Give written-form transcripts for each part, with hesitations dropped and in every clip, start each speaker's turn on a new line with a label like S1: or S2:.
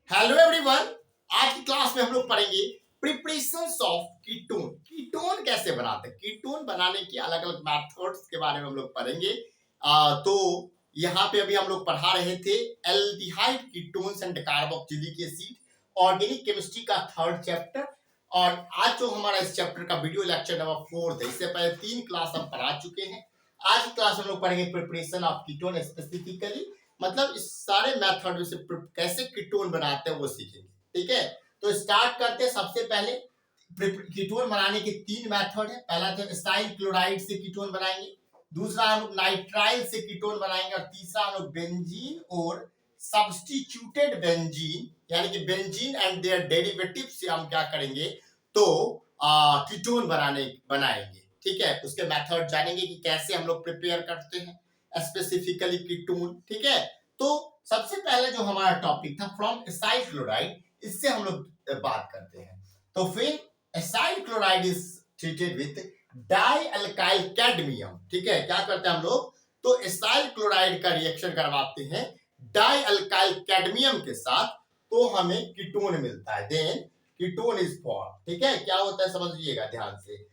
S1: Hello everyone. आज की class में हम लोग पढ़ेंगे प्रिपरेशंस ऑफ कीटोन। कीटोन कैसे बनाते हैं, कीटोन बनाने की अलग अलग मेथड्स के बारे में हम लोग पढ़ेंगे। तो यहाँ पे अभी हम लोग पढ़ा रहे थे aldehyde ketones and carboxylic acid, organic chemistry का 3rd चैप्टर। और आज जो हमारा इस चैप्टर का वीडियो लेक्चर नंबर 4 है, इससे पहले 3 क्लास हम पढ़ा चुके हैं। आज की क्लास में हम लोग पढ़ेंगे प्रिपरेशन ऑफ कीटोन, स्पेसिफिकली मतलब इस सारे मेथड से कैसे कीटोन बनाते हैं वो सीखेंगे। ठीक है, तो स्टार्ट करते हैं। सबसे पहले कीटोन बनाने के 3 मेथड है। पहला तो एसाइल क्लोराइड से कीटोन बनाएंगे, दूसरा हम लोग नाइट्राइल से कीटोन बनाएंगे, और तीसरा हम लोग बेंजीन और सब्स्टिट्यूटेड बेंजीन यानी कि बेंजीन एंड देयर डेरिवेटिव से हम क्या करेंगे, तो कीटोन बनाएंगे। ठीक है, उसके मेथड जानेंगे कि कैसे हम लोग प्रिपेयर करते हैं स्पेसिफिकली कीटोन। ठीक है, तो सबसे पहले जो हमारा टॉपिक था फ्रॉम एसाइल क्लोराइड, इससे हम लोग बात करते हैं। तो फिर acyl chloride is treated with die alkyl cadmium. ठीक है, क्या करते हैं हम लोग, तो एसाइल क्लोराइड का रिएक्शन करवाते हैं डाई अल्काइल कैडमियम के साथ, तो हमें कीटोन मिलता है। Then ketone is form. ठीक है, क्या होता है समझिएगा ध्यान से।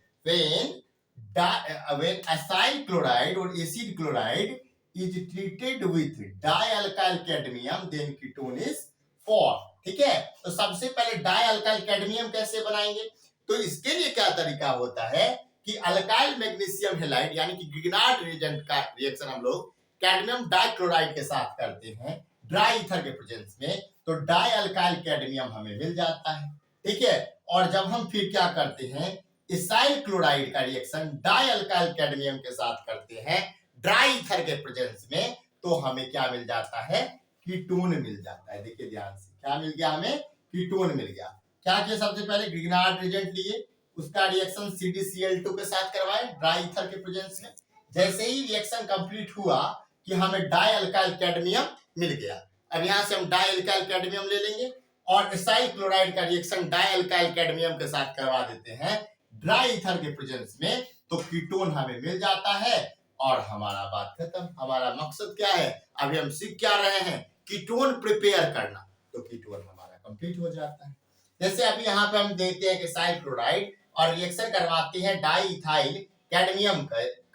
S1: when acyl chloride or acid chloride is treated with dialkyl cadmium, then ketone is formed। ठीक है, तो सबसे पहले डाइअल्काइल कैडमियम कैसे बनाएंगे, तो इसके लिए क्या तरीका होता है कि अल्काइल मैग्नीशियम हैलाइड यानी कि गिगनार्ड रिएजेंट का रिएक्शन हम लोग कैडमियम डाइक्लोराइड के साथ करते हैं ड्राई ईथर के प्रेजेंस में, तो डाइअल्काइल कैडमियम हमें मिल जाता है। ठीक है, और जब हम फिर क्या करते हैं, इसाइल क्लोराइड का रिएक्शन डाइअल्काइल कैडमियम के साथ करते हैं ड्राई ईथर के प्रेजेंस में, तो हमें क्या मिल जाता है, कीटोन मिल जाता है। देखिए ध्यान से, क्या मिल गया हमें, कीटोन मिल गया। क्या किया, सबसे पहले ग्रिग्नार्ड रिएजेंट लिए, उसका रिएक्शन CdCl2 के साथ करवाए ड्राई ईथर के प्रेजेंस में। जैसे ही रिएक्शन कंप्लीट हुआ कि हमें डाइअल्काइल कैडमियम मिल गया, अब यहां से हम डाइअल्काइल कैडमियम ले लेंगे और इसाइल क्लोराइड का रिएक्शन डाइअल्काइल कैडमियम के साथ करवा देते हैं ड्राई ईथर के प्रेजेंस में, तो कीटोन हमें मिल जाता है और हमारा बात खत्म। हमारा मकसद क्या है, अभी हम सीख क्या रहे हैं, कीटोन प्रिपेयर करना, तो कीटोन हमारा कंप्लीट हो जाता है। जैसे अभी यहाँ पे हम देखते हैं कि इसाइल क्लोराइड और रिएक्शन करवाते हैं डाई इथाइल कैडमियम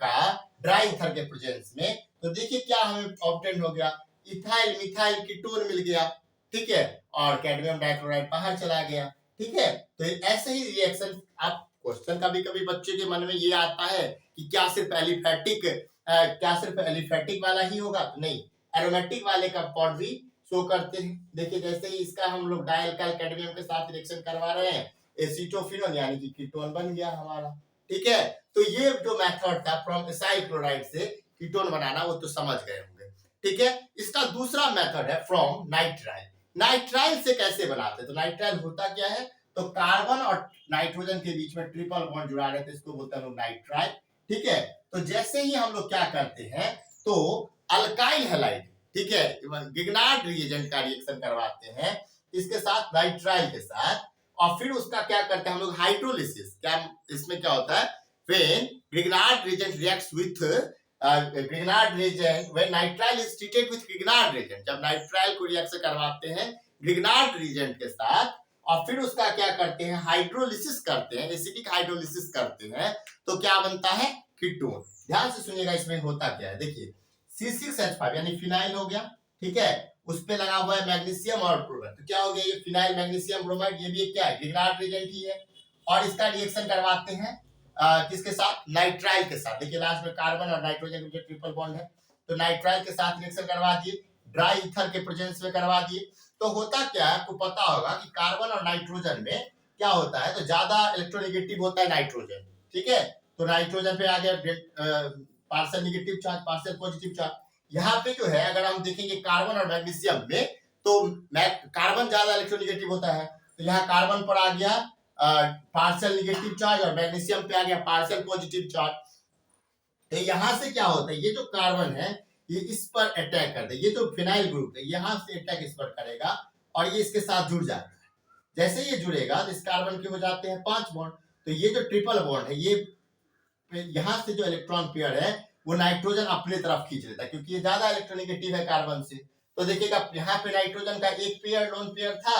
S1: का ड्राई ईथर के प्रेजेंस में, तो देखिए क्या हमें ऑब्टेन हो गया, इथाइल मिथाइल कीटोन मिल गया। ठीक है, और कैडमियम डाइक्लोराइड बाहर चला गया। ठीक है, तो ऐसे ही रिएक्शन आप क्वेश्चन कभी कभी बच्चे के मन में ये आता है कि क्या सिर्फ एलिफेटिक वाला ही होगा, तो नहीं, एरोमेटिक वाले कंपाउंड भी शो करते हैं। देखिए जैसे ही इसका हम लोग डाइअल्काइल कैडमियम के साथ रिएक्शन करवा रहे हैं, एसीटोफिनोल यानी कि कीटोन बन गया हमारा। ठीक है, तो ये जो मेथड था फ्रॉम इसाइल क्लोराइड से कीटोन बनाना, वो तो समझ गए होंगे। ठीक है, इसका दूसरा मेथड है फ्रॉम नाइट्राइल। नाइट्राइल से कैसे बनाते हैं, तो नाइट्राइल होता क्या है, तो कार्बन और नाइट्रोजन के बीच में ट्रिपल बॉन्ड जुड़ा रहता है, इसको बोलते हैं लोग नाइट्राइल। ठीक है, तो जैसे ही हम लोग क्या करते हैं, तो अल्काइल हैलाइड, ठीक है, गिगनार्ड रिएजेंट का रिएक्शन करवाते हैं इसके साथ, नाइट्राइल के साथ, और फिर उसका क्या करते हैं हम लोग, हाइड्रोलिसिस। क्या इसमें क्या होता है, when Grignard reagent reacts with Grignard reagent, when nitrile is treated with Grignard reagent, जब नाइट्राइल को रिएक्शन करवाते हैं Grignard reagent के साथ और फिर उसका क्या करते हैं, हाइड्रोलिसिस करते हैं, एसिडिक हाइड्रोलिसिस करते हैं, तो क्या बनता है, कीटोन। ध्यान से सुनिएगा इसमें होता क्या है। देखिए C6H5 यानी फिनाइल हो गया। ठीक है, उस पे लगा हुआ है मैग्नीशियम और ब्रोमाइड, तो क्या हो गया, ये फिनाइल मैग्नीशियम ब्रोमाइड, ये भी क्या है, Grignard reagent ही है। और इसका रिएक्शन करवाते हैं किसके साथ, नाइट्राइल के साथ। देखिए लास्ट में कार्बन और नाइट्रोजन के ट्रिपल बॉन्ड है, तो नाइट्राइल के साथ रिएक्शन करवा दिए, ड्राई ईथर के प्रेजेंस में करवा दिए। तो होता क्या है, आपको पता होगा कि कार्बन और नाइट्रोजन में क्या होता है, तो ज्यादा इलेक्ट्रोनेगेटिव होता है नाइट्रोजन। ठीक है, तो नाइट्रोजन पे आ गया partial negative charge, partial positive charge. यहाँ पे जो है अगर हम देखेंगे कार्बन और मैग्नीशियम में, तो कार्बन ज्यादा इलेक्ट्रोनेगेटिव होता है, तो यहाँ कार्बन पर आ गया पार्शियल नेगेटिव चार्ज और मैग्नीशियम पे आ गया पार्शियल पॉजिटिव चार्ज। तो यहाँ से क्या होता है, ये जो कार्बन है ये इस पर अटैक करता है, ये जो फिनाइल ग्रुप है यहाँ से अटैक इस पर करेगा और ये इसके साथ जुड़ जाता है। जैसे ये जुड़ेगा तो इस कार्बन के हो जाते हैं 5 बॉन्ड, तो ये जो ट्रिपल बॉन्ड है, ये यहाँ से जो इलेक्ट्रॉन पेयर है वो नाइट्रोजन अपने तरफ खींच लेता है, क्योंकि ये ज्यादा इलेक्ट्रोनेगेटिव है कार्बन से, तो देखिएगा यहाँ पे नाइट्रोजन का एक पेयर लोन पेयर था,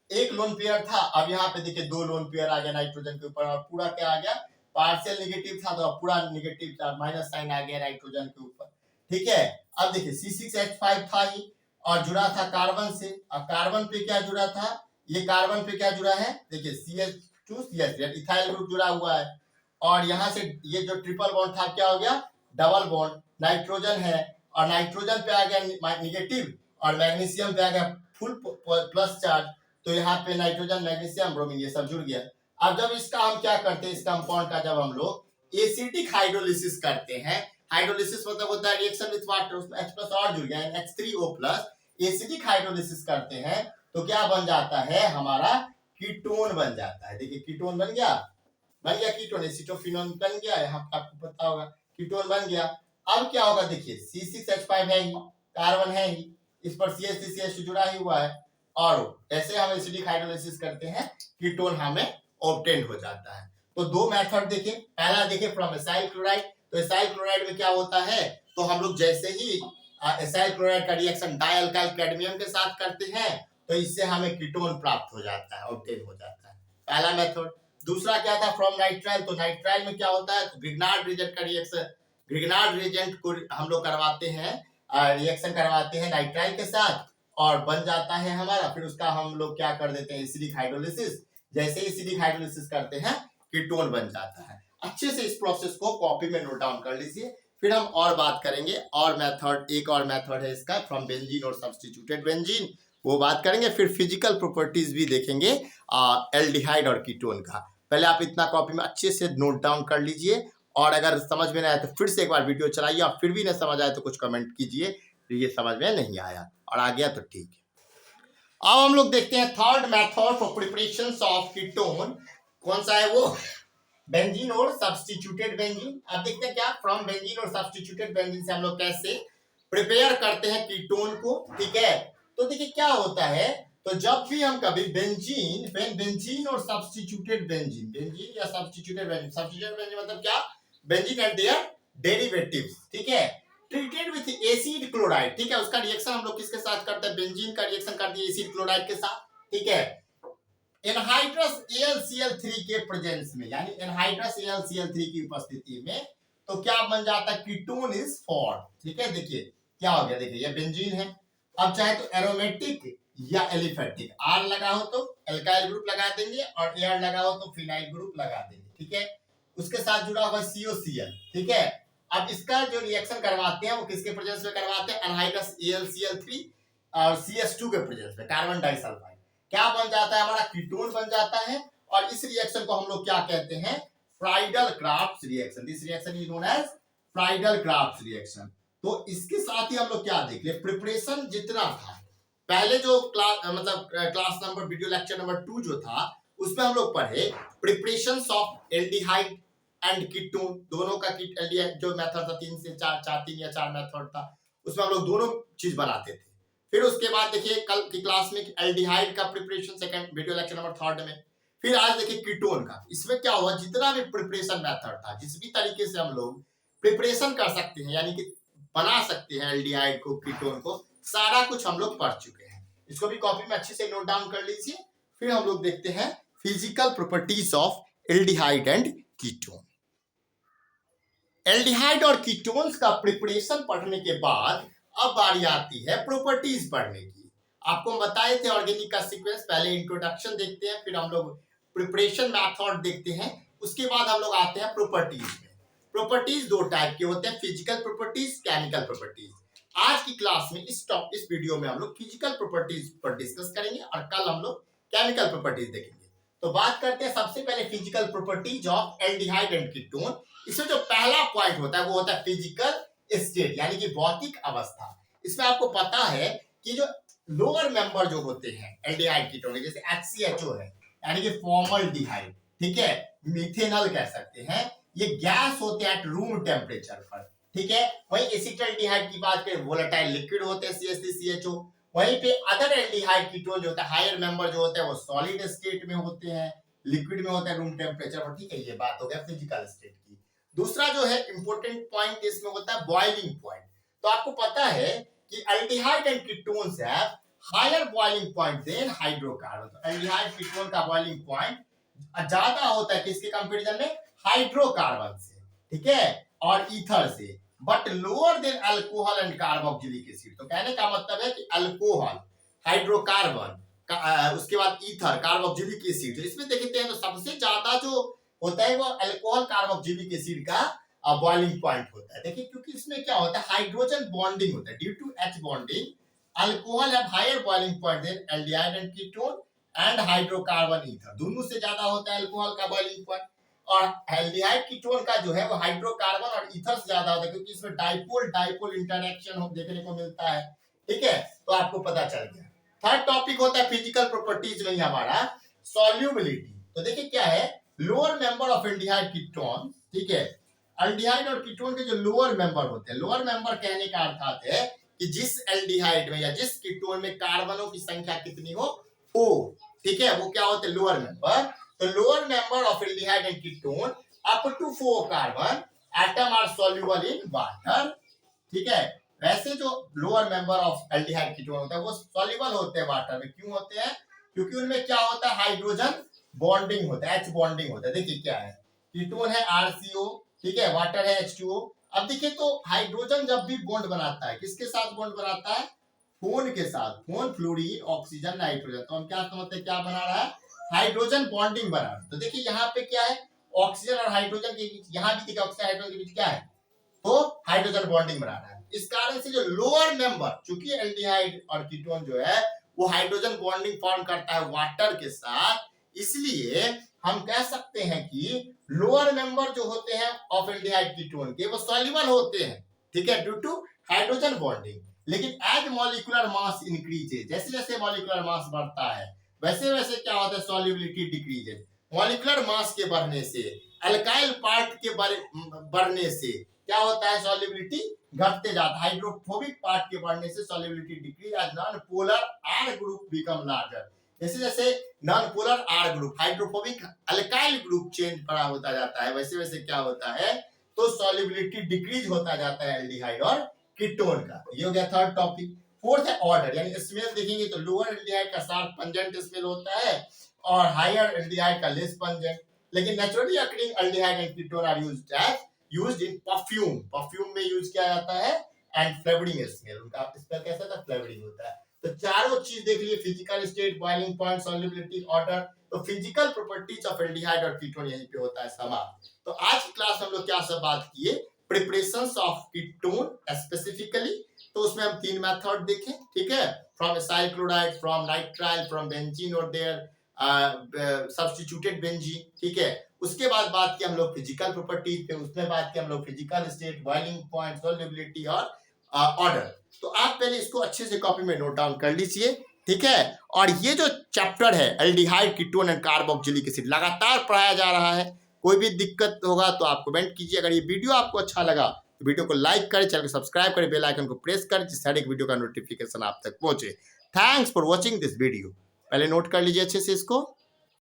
S1: एक लोन पेयर था, अब यहाँ पे देखिए दो लोन पेयर आ गया नाइट्रोजन के ऊपर, और पूरा क्या आ गया, पार्शियल नेगेटिव था तो अब पूरा नेगेटिव था, माइनस साइन आ गया नाइट्रोजन के ऊपर। ठीक है, अब देखिए C6H5 था ही और जुड़ा था कार्बन से, अब कार्बन पे क्या जुड़ा था, ये कार्बन पे क्या जुड़ा है, देखिए CH2CH3 इथाइल ग्रुप जुड़ा हुआ है, और यहाँ से ये जो ट्रिपल बॉन्ड था क्या हो गया, डबल बॉन्ड, नाइट्रोजन है और नाइट्रोजन पे आ गया निगेटिव और मैग्नीशियम पे आ गया फुल प्लस चार्ज, तो यहाँ पे नाइट्रोजन मैग्नीशियम ब्रोमीन ये सब जुड़ गया। अब जब इसका हम क्या करते हैं, इस कंपाउंड का जब हम लोग एसिडिक हाइड्रोलिसिस करते हैं, हाइड्रोलिसिस मतलब होता है रिएक्शन विद वाटर, उसमें H+ और जुड़ गया H3O+, एसिडिक हाइड्रोलिसिस करते हैं तो क्या बन जाता है, हमारा कीटोन बन जाता है। देखिए कीटोन बन गया कीटोन, एसिटोफिनोन बन गया, यहाँ आपको पता होगा कीटोन बन गया। अब क्या होगा, देखिए C6H5 है ही, कार्बन है ही, इस पर CH3CH2 जुड़ा ही हुआ है, और ऐसे हम एसिडिक हाइड्रोलिसिस करते हैं, कीटोन हमें ऑब्टेन हो जाता है। तो दो मेथड देखें, पहला देखें फ्रॉम एसाइल क्लोराइड, तो एसाइल क्लोराइड में क्या होता है, तो हम लोग जैसे ही एसाइल क्लोराइड का रिएक्शन डाइअल्काइल कैडमियम के साथ करते हैं तो इससे हमें कीटोन प्राप्त हो जाता है, ऑब्टेन हो जाता है, पहला मेथड। दूसरा क्या था, फ्रॉम नाइट्राइल, तो नाइट्राइल में क्या होता है, तो ग्रिग्नार्ड रिएजेंट का रिएक्शन, ग्रिग्नार्ड रिएजेंट को हम लोग करवाते हैं, रिएक्शन करवाते हैं नाइट्राइल के साथ और बन जाता है हमारा, फिर उसका हम लोग क्या कर देते हैं, एसिडिक हाइड्रोलिसिस, जैसे ही एसिडिक हाइड्रोलिसिस करते हैं कीटोन बन जाता है। अच्छे से इस प्रोसेस को कॉपी में नोट डाउन कर लीजिए, फिर हम और बात करेंगे, और मेथड, एक और मेथड है इसका फ्रॉम बेंजीन और सब्स्टिट्यूटेड बेंजीन, वो बात करेंगे, फिर फिजिकल प्रॉपर्टीज भी देखेंगे एल्डिहाइड और कीटोन का। पहले आप इतना कॉपी में अच्छे से नोट डाउन कर लीजिए, और अगर समझ में ना आए तो फिर से एक बार वीडियो चलाइए, और फिर भी नहीं समझ आए तो कुछ कमेंट कीजिए ये समझ में नहीं आया, और आ गया तो ठीक है। अब हम लोग देखते हैं third method for preparation of ketone, कौन सा है वो, बेंजीन और सब्स्टिट्यूटेड बेंजीन। अब देखते हैं क्या, फ्रॉम बेंजीन और सब्स्टिट्यूटेड बेंजीन से हम लोग कैसे प्रिपेयर करते हैं कीटोन को। ठीक है, तो देखिए क्या होता है, तो जब भी हम कभी बेंजीन और सब्स्टिट्यूटेड बेंजीन, बेंजीन या सब्स्टिट्यूटेड बेंजीन, सब्स्टिट्यूटेड बेंजीन मतलब क्या, बेंजीन एंड देयर डेरिवेटिव्स, ठीक है, ट्रीटेड विथ एसिड क्लोराइड, ठीक है, उसका रिएक्शन हम लोग किसके साथ करते हैं, बेंजीन का रिएक्शन करते हैं एसिड क्लोराइड के साथ, ठीक है, एनहाइड्रस AlCl3 के प्रेजेंस में, यानी एनहाइड्रस AlCl3 की उपस्थिति में, तो क्या बन जाता है, कीटोन इज फॉर्म। ठीक है, देखिए क्या हो गया, देखिए ये बेंजीन है, अब चाहे तो एरोमेटिक या एलिफेटिक, R लगा हो तो एल्काइल ग्रुप लगा देंगे और Ar लगा हो तो फिनाइल ग्रुप लगा देंगे, ठीक है, उसके साथ जुड़ा हुआ COCl, ठीक है। अब इसका जो रिएक्शन करवाते हैं वो किसके प्रेजेंस में करवाते हैं, एनहाइड्रस AlCl3 और CH2 के प्रेजेंस में, कार्बन डाइसल्फाइड, क्या बन जाता है, हमारा कीटोन बन जाता है, और इस रिएक्शन को हम लोग क्या कहते हैं, Friedel Craft reaction, this reaction is known as Friedel Craft reaction. तो इसके साथ ही हम लोग क्या देख ले, प्रिपरेशन जितना था पहले जो क्लास मतलब class number video lecture number 2 जो था उसमें हम लोग पढ़े preparation of aldehyde and ketone, दोनों का एल्डिहाइड जो मेथड था 3 या 4 मेथड था, उसमें हम लोग दोनों चीज बनाते थे। फिर उसके बाद देखिए कल की क्लास में एल्डिहाइड का preparation second video lecture number 3 में, फिर आज देखिए कीटोन का। इसमें क्या हुआ, जितना भी प्रिपरेशन मेथड था, जिस भी तरीके से हम लोग प्रिपरेशन कर सकते हैं, यानी कि बना सकते हैं एल्डिहाइड को, कीटोन को, सारा कुछ हम लोग पढ़ चुके हैं। इसको भी कॉपी में अच्छे से नोट डाउन कर लीजिए। फिर हम लोग देखते हैं physical properties of aldehyde and ketone. Aldehyde और कीटोन्स का प्रिपरेशन पढ़ने के बाद अब बारी आती है प्रॉपर्टीज पढ़ने की। आपको हम बताए थे ऑर्गेनिक का सीक्वेंस, पहले इंट्रोडक्शन देखते हैं, फिर हम लोग प्रिपरेशन मेथड देखते हैं, उसके बाद हम लोग आते हैं प्रॉपर्टीज में। प्रॉपर्टीज दो टाइप के होते हैं, फिजिकल प्रॉपर्टीज, केमिकल प्रॉपर्टीज। आज की क्लास में इस वीडियो में हम लोग फिजिकल प्रॉपर्टीज पर डिस्कस करेंगे और कल हम लोग केमिकल प्रॉपर्टीज देखेंगे। तो बात करते हैं सबसे पहले physical properties of aldehyde and ketone. इसमें जो पहला पॉइंट होता है वो होता है फिजिकल स्टेट, यानी कि भौतिक अवस्था। इसमें आपको पता है कि जो लोअर मेंबर जो होते हैं एल्डिहाइड कीटोन, जैसे HCHO है यानी कि फॉर्मल्डिहाइड, ठीक है, मिथेनॉल कह सकते हैं, ये गैस होते हैं एट रूम टेम्परेचर पर, ठीक है। वही एसिटाल्डिहाइड की बात करें, वोलेटाइल लिक्विड होते हैं CH3CHO। वहीं पे अदर एल्डिहाइड कीटोन जो होता है, हायर मेंबर जो होते हैं वो सॉलिड स्टेट में होते हैं, लिक्विड में होते हैं रूम टेम्परेचर पर, ठीक है। ये बात हो गया फिजिकल स्टेट की। दूसरा जो है इंपॉर्टेंट पॉइंट इसमें होता है बॉइलिंग पॉइंट। तो आपको पता है कि aldehyde and ketones have higher boiling point than hydrocarbon. तो एल्डिहाइड कीटोन का बॉइलिंग पॉइंट ज्यादा होता है किसके कंपैरिजन में, हाइड्रोकार्बन से, ठीक है, और ईथर से, but lower than alcohol and carboxylic acid. तो कहने का मतलब है कि अल्कोहल, हाइड्रोकार्बन, उसके बाद ईथर, कार्बोक्सिलिक एसिड, तो इसमें देखते हैं तो सबसे ज्यादा जो होता है वो अल्कोहल कार्बोक्सिलिक एसिड का बॉइलिंग पॉइंट होता है। देखिए क्योंकि इसमें क्या होता है, हाइड्रोजन बॉन्डिंग होता है, due to H bonding alcohol have higher boiling point than aldehyde and ketone and hydrocarbon ether. दोनों से ज्यादा होता है अल्कोहल का बॉइलिंग पॉइंट, और एल्डिहाइड कीटोन का जो है वो हाइड्रोकार्बन और ईथर से ज्यादा होता है, क्योंकि इसमें डाइपोल डाइपोल इंटरेक्शन देखने को मिलता है, ठीक है, तो आपको पता चल गया। थर्ड टॉपिक होता है फिजिकल प्रॉपर्टीज में हमारा सॉल्युबिलिटी। तो देखिए क्या है, lower member of aldehyde ketone, ठीक है, एल्डिहाइड और कीटोन के जो लोअर मेंबर होते हैं, लोअर मेंबर कहने का अर्थ है कि जिस एल्डिहाइड में या जिस कीटोन में कार्बनों की संख्या कितनी हो, ठीक है, वो क्या होते हैं, लोअर मेंबर। तो lower member of aldehyde and ketone up to 4 carbon atom are soluble in water, ठीक है। वैसे जो lower member of aldehyde ketone होता है वो सॉल्युबल होते हैं वाटर में। क्यों होते हैं, क्योंकि उनमें क्या होता है, हाइड्रोजन बॉन्डिंग होता है, H बॉन्डिंग होता है। देखिए क्या है, कीटोन है RCO, ठीक है, वाटर है H2O। अब देखिए तो हाइड्रोजन जब भी बॉन्ड बनाता है, किसके साथ बॉन्ड बनाता है, फोन के साथ, फोन, फ्लोरीन, ऑक्सीजन, नाइट्रोजन। तो हम क्या समझते हैं, क्या बना रहा है, हाइड्रोजन बॉन्डिंग बना रहा है। तो देखिए यहाँ पे क्या है, ऑक्सीजन और हाइड्रोजन के बीच, यहाँ भी देखिए ऑक्सीजन हाइड्रोजन के बीच क्या है, तो हाइड्रोजन बॉन्डिंग बना रहा है। इस कारण से जो लोअर मेंबर, चूंकि एल्डिहाइड और कीटोन जो है वो हाइड्रोजन बॉन्डिंग फॉर्म करता है वाटर के साथ, इसलिए हम कह सकते हैं कि लोअर मेंबर जो होते हैं ऑफ एल्डिहाइड कीटोन के वो सॉल्युबल होते हैं, ठीक है, ड्यू टू हाइड्रोजन बॉन्डिंग। लेकिन एज मॉलिक्यूलर मास इंक्रीजेज, जैसे जैसे मॉलिक्यूलर मास बढ़ता है वैसे वैसे क्या होता है, सॉल्युबिलिटी डिक्रीजेज। मॉलिक्यूलर मास के बढ़ने से, अल्काइल पार्ट के बढ़ने से क्या होता है, सॉल्युबिलिटी घटते जाता है। हाइड्रोफोबिक पार्ट के बढ़ने से solubility decrease as non polar R group become larger. जैसे जैसे non polar R group, hydrophobic alkyl group change बड़ा होता जाता है, वैसे वैसे क्या होता है, तो सॉल्युबिलिटी डिक्रीज होता जाता है एल्डिहाइड और कीटोन का। ये हो गया थर्ड टॉपिक। फोर्थ है ऑर्डर, यानी स्मेल देखेंगे तो लोअर एल्डिहाइड का शार्प पंजेंट स्मेल होता है और हायर एल्डिहाइड का लेस पंजेंट। लेकिन naturally occurring aldehyde and ketone are used in perfume, perfume में यूज किया जाता है, एंड फ्लेवरिंग स्मेल, उनका स्मेल कैसा था, फ्लेवरिंग होता है। तो चारों चीज देख लिए, physical state, boiling point, solubility, order. तो फिजिकल प्रॉपर्टीज ऑफ एल्डिहाइड और कीटोन यहीं पे होता है समाप्त। तो आज की क्लास में हम लोग क्या सब बात किए, प्रिपरेशंस ऑफ कीटोन स्पेसिफिकली। तो उसमें हम 3 मेथड देखे, ठीक है, from acyl chloride, from nitrile, from benzene और देयर सब्स्टिट्यूटेड बेंजीन, ठीक है। उसके बाद बात की हम लोग फिजिकल प्रॉपर्टीज पे, उसमें बात की हम लोग physical state, boiling point, solubility और ऑर्डर। तो आप पहले इसको अच्छे से कॉपी में नोट डाउन कर लीजिए, ठीक है। और ये जो चैप्टर है aldehyde, ketone and carboxylic acid लगातार पढ़ाया जा रहा है। कोई भी दिक्कत होगा तो आप कमेंट कीजिए। अगर ये वीडियो आपको अच्छा लगा तो वीडियो को लाइक करें, चैनल को सब्सक्राइब करें, बेल आइकन को प्रेस करें, जिससे हर एक वीडियो का नोटिफिकेशन आप तक पहुंचे। Thanks for watching this video. पहले नोट कर लीजिए अच्छे से इसको।